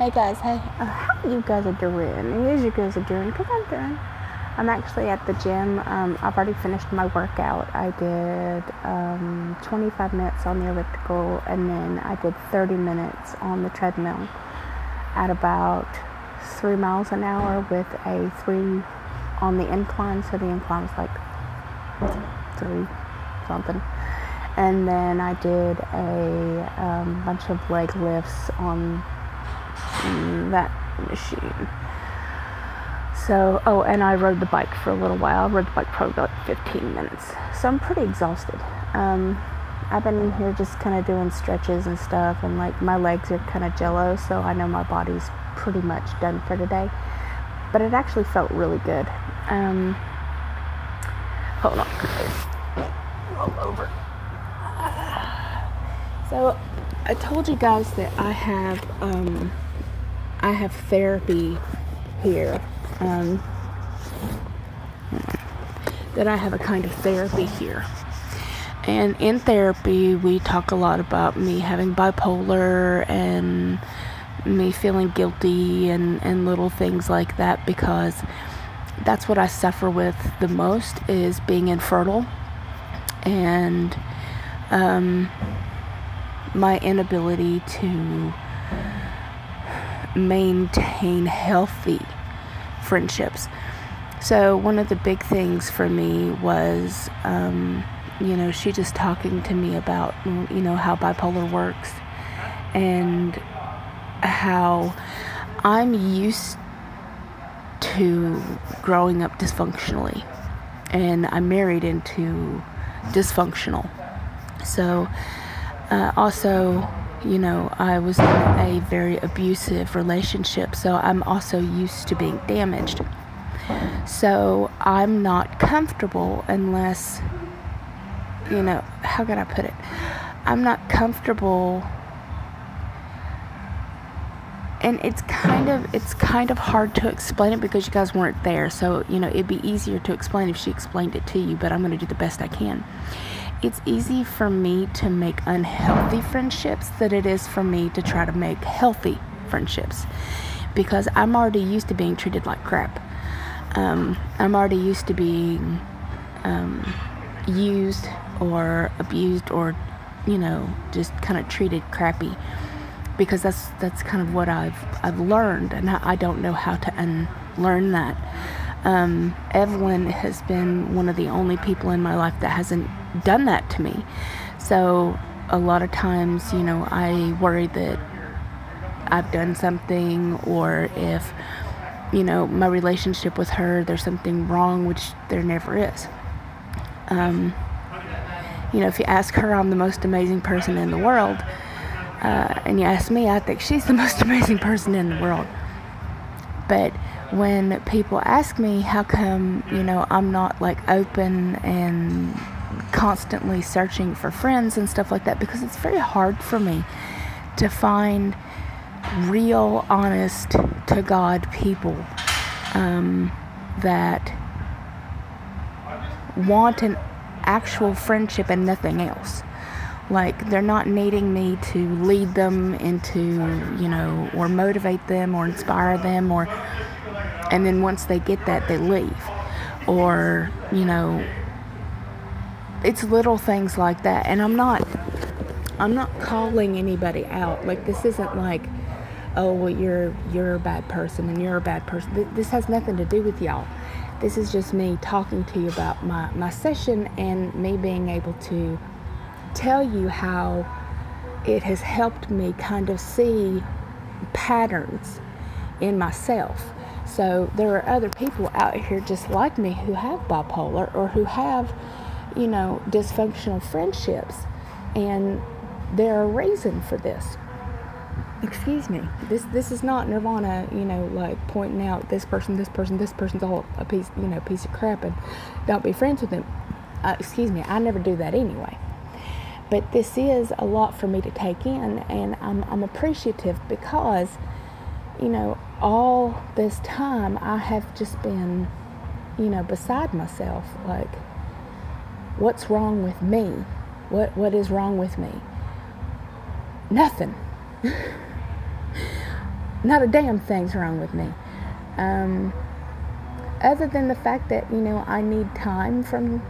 Hey guys, hey, how you guys are doing? As you guys are doing, because I'm doing. I'm actually at the gym. I've already finished my workout. I did 25 minutes on the elliptical, and then I did 30 minutes on the treadmill at about 3 miles an hour with a 3 on the incline. So the incline was like 3 something. And then I did a bunch of leg lifts on that machine. So, and I rode the bike for a little while. I rode the bike for about 15 minutes. So I'm pretty exhausted. I've been in here just kind of doing stretches and stuff, and like my legs are kind of jello, so I know my body's pretty much done for today. But it actually felt really good. Hold on, roll over. So I told you guys that I have therapy here. That I have a kind of therapy here. And in therapy, we talk a lot about me having bipolar and me feeling guilty and little things like that, because that's what I suffer with the most, is being infertile and my inability to maintain healthy friendships. So one of the big things for me was, she just talking to me about, how bipolar works and how I'm used to growing up dysfunctionally, and I'm married into dysfunctional. So also, I was in a very abusive relationship, so I'm also used to being damaged. So I'm not comfortable unless, how can I put it? I'm not comfortable, and it's kind of hard to explain it because you guys weren't there. So, it'd be easier to explain if she explained it to you, but I'm going to do the best I can. It's easy for me to make unhealthy friendships than it is for me to try to make healthy friendships, because I'm already used to being treated like crap. I'm already used to being used or abused or, just kind of treated crappy, because that's kind of what I've learned, and I don't know how to unlearn that. Evelyn has been one of the only people in my life that hasn't done that to me. So a lot of times, I worry that I've done something, or if, my relationship with her, there's something wrong, which there never is. If you ask her, I'm the most amazing person in the world. And you ask me, I think she's the most amazing person in the world. But when people ask me how come, I'm not like open and constantly searching for friends and stuff like that, because it's very hard for me to find real, honest to God people that want an actual friendship and nothing else. Like, they're not needing me to lead them into, or motivate them or inspire them, and then once they get that, they leave. Or, it's little things like that. And I'm not calling anybody out. Like, this isn't like, oh, well, you're a bad person and you're a bad person. This has nothing to do with y'all. This is just me talking to you about my session, and me being able to tell you how it has helped me kind of see patterns in myself. So there are other people out here just like me who have bipolar, or who have, dysfunctional friendships, and there are reason for this. Excuse me. This is not Nirvana, like pointing out this person's all a piece of crap, and don't be friends with them. Excuse me. I never do that anyway. But this is a lot for me to take in, and I'm appreciative, because, all this time I have just been, beside myself. Like, what's wrong with me? What is wrong with me? Nothing. Not a damn thing's wrong with me. Other than the fact that, I need time from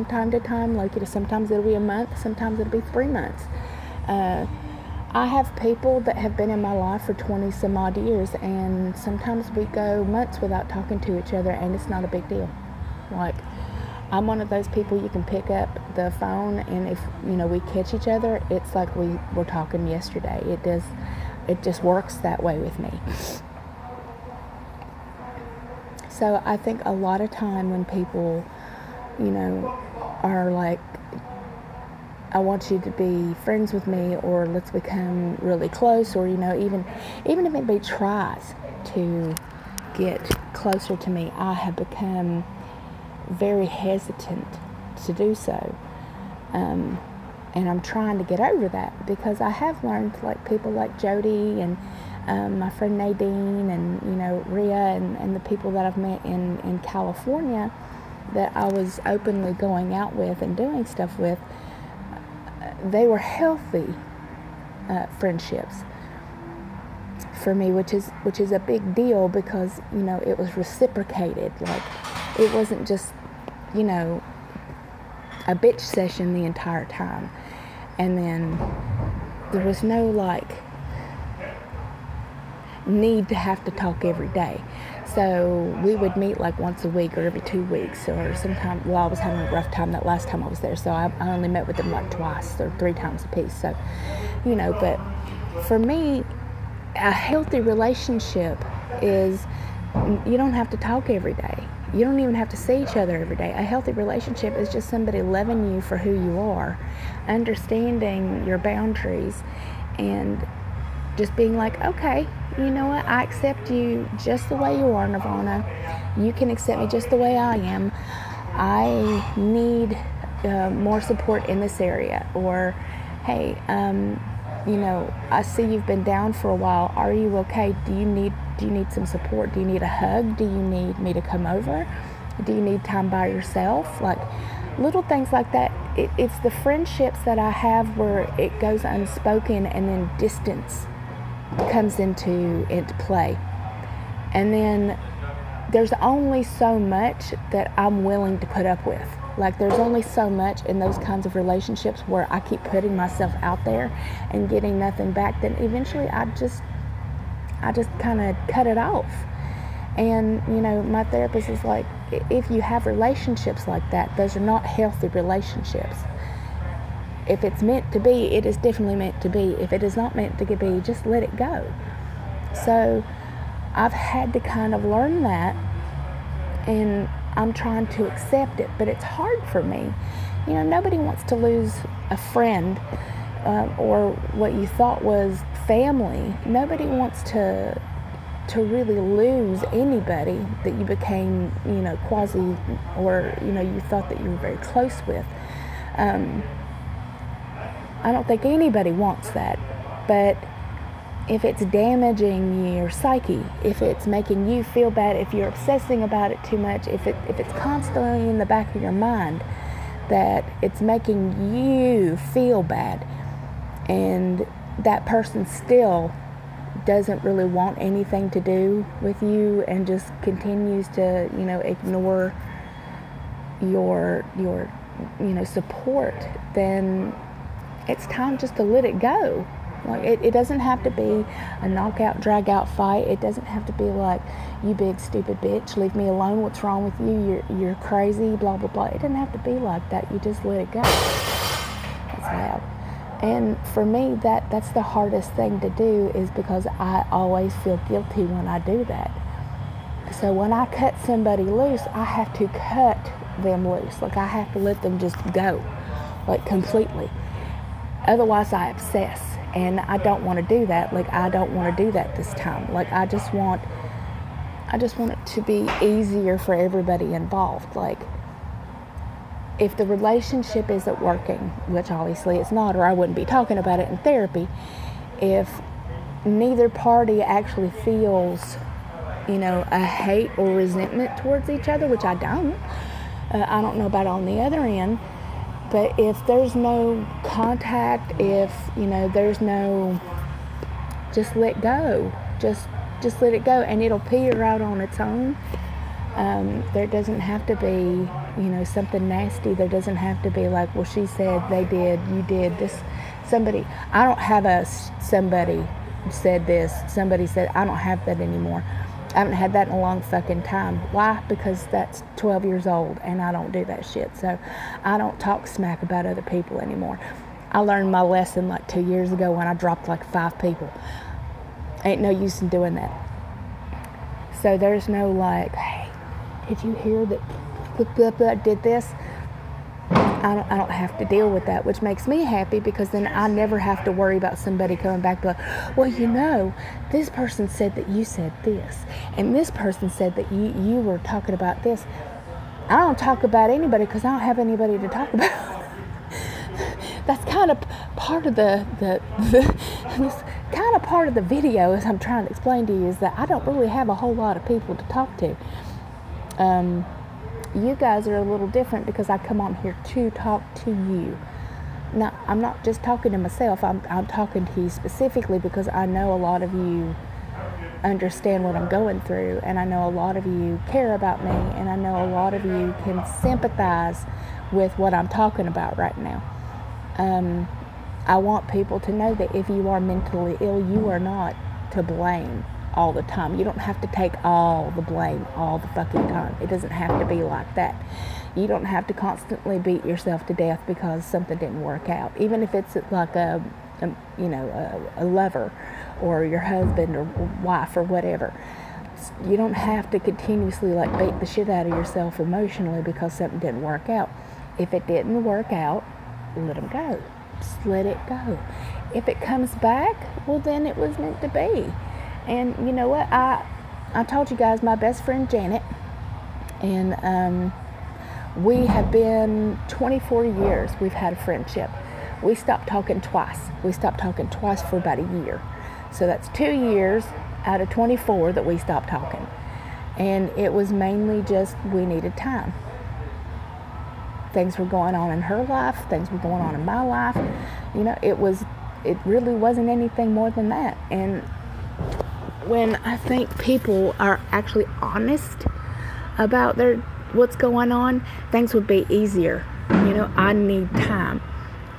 time to time. Like, sometimes it'll be a month, sometimes it'll be 3 months. I have people that have been in my life for 20 some odd years, and sometimes we go months without talking to each other, and it's not a big deal. Like, I'm one of those people, you can pick up the phone, and if, we catch each other, it's like we were talking yesterday. It just works that way with me. So I think a lot of time when people, are like, I want you to be friends with me, or let's become really close, or, even if anybody tries to get closer to me, I have become very hesitant to do so. And I'm trying to get over that, because I have learned, like, people like Jody and my friend Nadine and, Rhea and the people that I've met in California that I was openly going out with and doing stuff with, they were healthy friendships for me, which is a big deal, because, it was reciprocated. Like, it wasn't just, a bitch session the entire time. And then there was no, like, need to have to talk every day. So we would meet like once a week or every 2 weeks, or sometimes, I was having a rough time that last time I was there, so I only met with them like twice or 3 times a piece. So, but for me, a healthy relationship is, you don't have to talk every day. You don't even have to see each other every day. A healthy relationship is just somebody loving you for who you are, understanding your boundaries, and just being like, okay, you know what, I accept you just the way you are, Nirvana. You can accept me just the way I am. I need more support in this area. Or, hey, I see you've been down for a while. Are you okay? Do you need some support? Do you need a hug? Do you need me to come over? Do you need time by yourself? Like, little things like that. It's the friendships that I have where it goes unspoken, and then distance comes into play. And then there's only so much that I'm willing to put up with. Like, there's only so much in those kinds of relationships where I keep putting myself out there and getting nothing back. Then eventually I just kind of cut it off. And, my therapist is like, if you have relationships like that, those are not healthy relationships. If it's meant to be, it is definitely meant to be. If it is not meant to be, just let it go. So I've had to kind of learn that, and I'm trying to accept it, but it's hard for me. Nobody wants to lose a friend or what you thought was family. Nobody wants to really lose anybody that you became, quasi, or, you thought that you were very close with. I don't think anybody wants that, but if it's damaging your psyche, if it's making you feel bad, if you're obsessing about it too much, if it's constantly in the back of your mind that it's making you feel bad, and that person still doesn't really want anything to do with you and just continues to, ignore your support, then it's time just to let it go. Like, it doesn't have to be a knockout, drag out fight. It doesn't have to be like, you big stupid bitch, leave me alone, what's wrong with you, you're crazy, blah blah blah. It doesn't have to be like that. You just let it go. That's loud. And for me, that's the hardest thing to do, is because I always feel guilty when I do that. So when I cut somebody loose, I have to cut them loose. Like, I have to let them just go, like, completely. Otherwise, I obsess, and I don't want to do that. Like, I don't want to do that this time. Like, I just want it to be easier for everybody involved. Like, if the relationship isn't working, which obviously it's not, or I wouldn't be talking about it in therapy, if neither party actually feels, a hate or resentment towards each other, which I don't know about on the other end. But if there's no contact, if, there's no, just let go. Just Just let it go, and it'll peter out on its own. There doesn't have to be, something nasty. There doesn't have to be like, well, she said, they did, you did, this, somebody. I don't have somebody said this, somebody said, I don't have that anymore. I haven't had that in a long fucking time. Why? Because that's 12 years old, and I don't do that shit. So I don't talk smack about other people anymore. I learned my lesson like 2 years ago when I dropped like 5 people. Ain't no use in doing that. So there's no like, hey, did you hear that I did this? I don't have to deal with that, which makes me happy, because then I never have to worry about somebody coming back and be like, well, this person said that you said this, and this person said that you were talking about this. I don't talk about anybody because I don't have anybody to talk about. That's kind of part of the kind of part of the video, as I'm trying to explain to you, is that I don't really have a whole lot of people to talk to. You guys are a little different because I come on here to talk to you. Now, I'm not just talking to myself. I'm talking to you specifically because I know a lot of you understand what I'm going through, and I know a lot of you care about me, and I know a lot of you can sympathize with what I'm talking about right now. I want people to know that if you are mentally ill, you are not to blame all the time. You don't have to take all the blame all the fucking time. It doesn't have to be like that. You don't have to constantly beat yourself to death because something didn't work out. Even if it's like a lover or your husband or wife or whatever. You don't have to continuously like beat the shit out of yourself emotionally because something didn't work out. If it didn't work out, let them go. Just let it go. If it comes back, well, then it was meant to be. And you know what? I told you guys my best friend Janet, and we have been 24 years. We've had a friendship. We stopped talking twice. We stopped talking twice for about a year. So that's 2 years out of 24 that we stopped talking. And it was mainly just we needed time. Things were going on in her life. Things were going on in my life. It really wasn't anything more than that. And when I think people are actually honest about what's going on, things would be easier. I need time.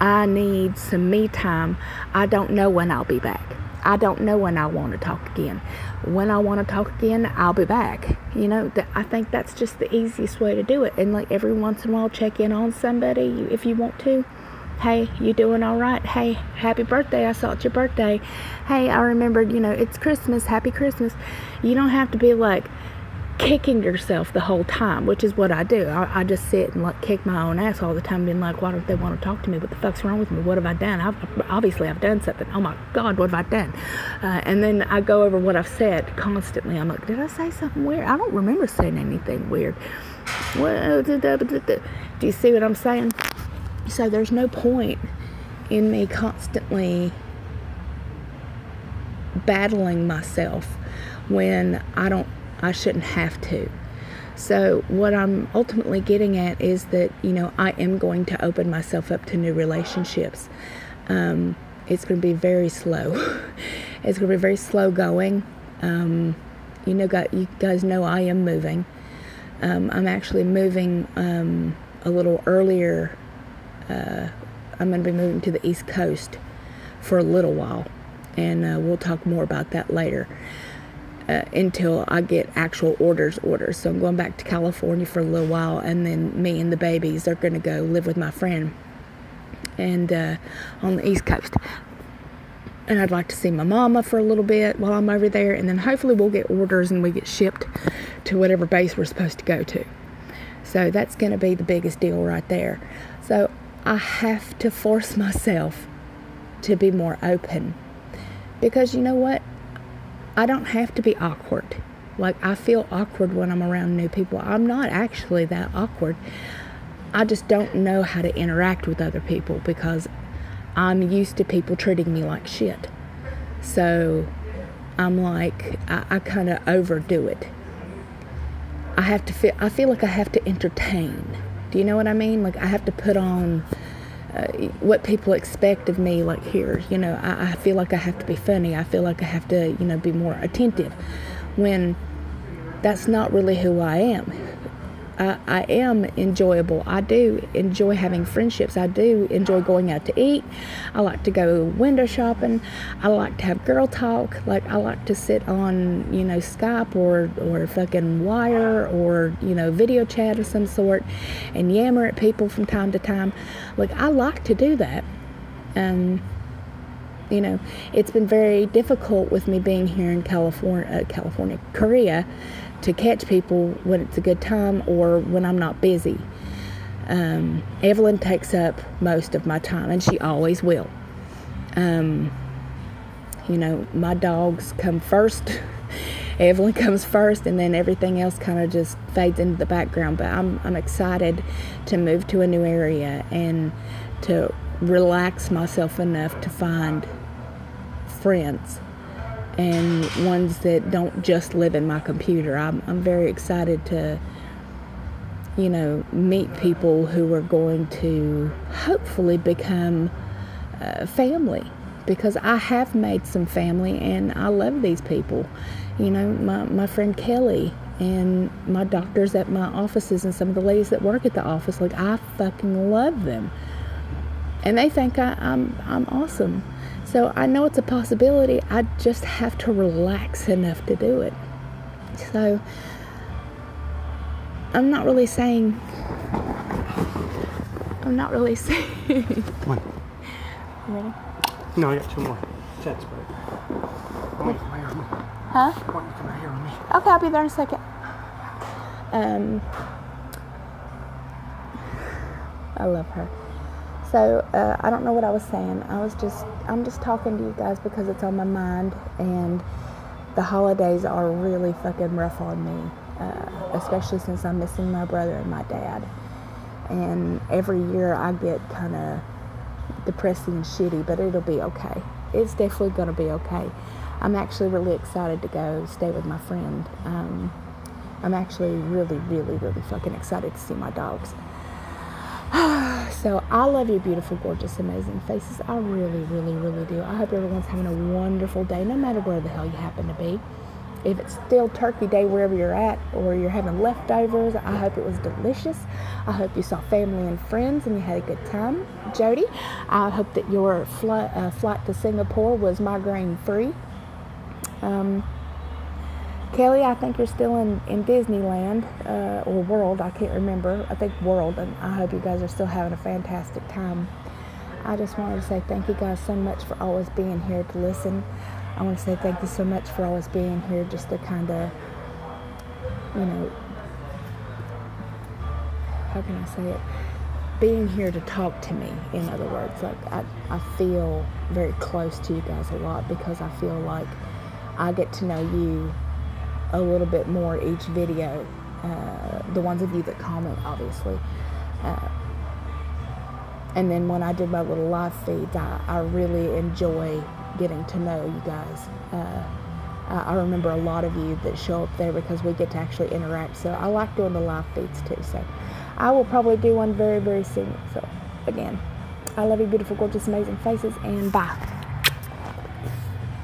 I need some me time. I don't know when I'll be back. I don't know when I want to talk again. When I want to talk again, I'll be back. I think that's just the easiest way to do it. And like every once in a while, check in on somebody if you want to. Hey, you doing all right? Hey, happy birthday. I saw it's your birthday. Hey, I remembered, it's Christmas. Happy Christmas. You don't have to be like kicking yourself the whole time, which is what I do. I just sit and like kick my own ass all the time, being like, why don't they want to talk to me? What the fuck's wrong with me? What have I done? I've done something. Oh my God, what have I done? And then I go over what I've said constantly. I'm like, did I say something weird? I don't remember saying anything weird. Do you see what I'm saying? So there's no point in me constantly battling myself when I shouldn't have to. So what I'm ultimately getting at is that, I am going to open myself up to new relationships. It's going to be very slow. It's going to be very slow going. You guys know I am moving. I'm actually moving a little earlier. I'm going to be moving to the East Coast for a little while, and we'll talk more about that later until I get actual orders. So I'm going back to California for a little while, and then me and the babies are going to go live with my friend and on the East Coast. And I'd like to see my mama for a little bit while I'm over there, and then hopefully we'll get orders and we get shipped to whatever base we're supposed to go to. So that's going to be the biggest deal right there. So I have to force myself to be more open, because you know what? I don't have to be awkward. Like, I feel awkward when I'm around new people. I'm not actually that awkward. I just don't know how to interact with other people because I'm used to people treating me like shit. So I'm like, I kind of overdo it. I feel like I have to entertain. Do you know what I mean? Like, I have to put on what people expect of me. Like here, you know, I feel like I have to be funny. I feel like I have to, you know, be more attentive, when that's not really who I am. I am enjoyable. I do enjoy having friendships. I do enjoy going out to eat. I like to go window shopping. I like to have girl talk. Like, I like to sit on, you know, Skype or fucking Wire, or, you know, video chat of some sort, and yammer at people from time to time. Like, I like to do that. You know, it's been very difficult with me being here in Korea, to catch people when it's a good time or when I'm not busy. Evelyn takes up most of my time, and she always will. You know, my dogs come first. Evelyn comes first, and then everything else kind of just fades into the background. But I'm excited to move to a new area and to relax myself enough to find friends, and ones that don't just live in my computer. I'm very excited to, you know, meet people who are going to hopefully become family, because I have made some family, and I love these people. You know, my friend Kelly, and my doctors at my offices, and some of the ladies that work at the office. Like, I fucking love them, and they think I'm awesome. So I know it's a possibility. I just have to relax enough to do it. So I'm not really saying. Come on. Ready? No, I got two more sets, but I want you to come here with me. Huh? I want you to come here with me. Okay, I'll be there in a second. I love her. So, I don't know what I was saying. I'm just talking to you guys because it's on my mind, and the holidays are really fucking rough on me, especially since I'm missing my brother and my dad. And every year I get kind of depressing and shitty, but it'll be okay. It's definitely going to be okay. I'm actually really excited to go stay with my friend. I'm actually really, really, really fucking excited to see my dogs. So I love you, beautiful, gorgeous, amazing faces. I really, really, really do. I hope everyone's having a wonderful day, no matter where the hell you happen to be. If it's still Turkey Day wherever you're at, or you're having leftovers, I hope it was delicious. I hope you saw family and friends and you had a good time. Jody, I hope that your flight to Singapore was migraine-free. Kelly, I think you're still in Disneyland, or World, I can't remember. I think World, and I hope you guys are still having a fantastic time. I just wanted to say thank you guys so much for always being here to listen. I want to say thank you so much for always being here just to kind of, you know, how can I say it? Being here to talk to me, in other words. Like, I feel very close to you guys a lot, because I feel like I get to know you a little bit more each video, the ones of you that comment, obviously, and then when I did my little live feeds, I really enjoy getting to know you guys. I remember a lot of you that show up there because we get to actually interact, so I like doing the live feeds too. So I will probably do one very, very soon. So again, I love you, beautiful, gorgeous, amazing faces, and bye.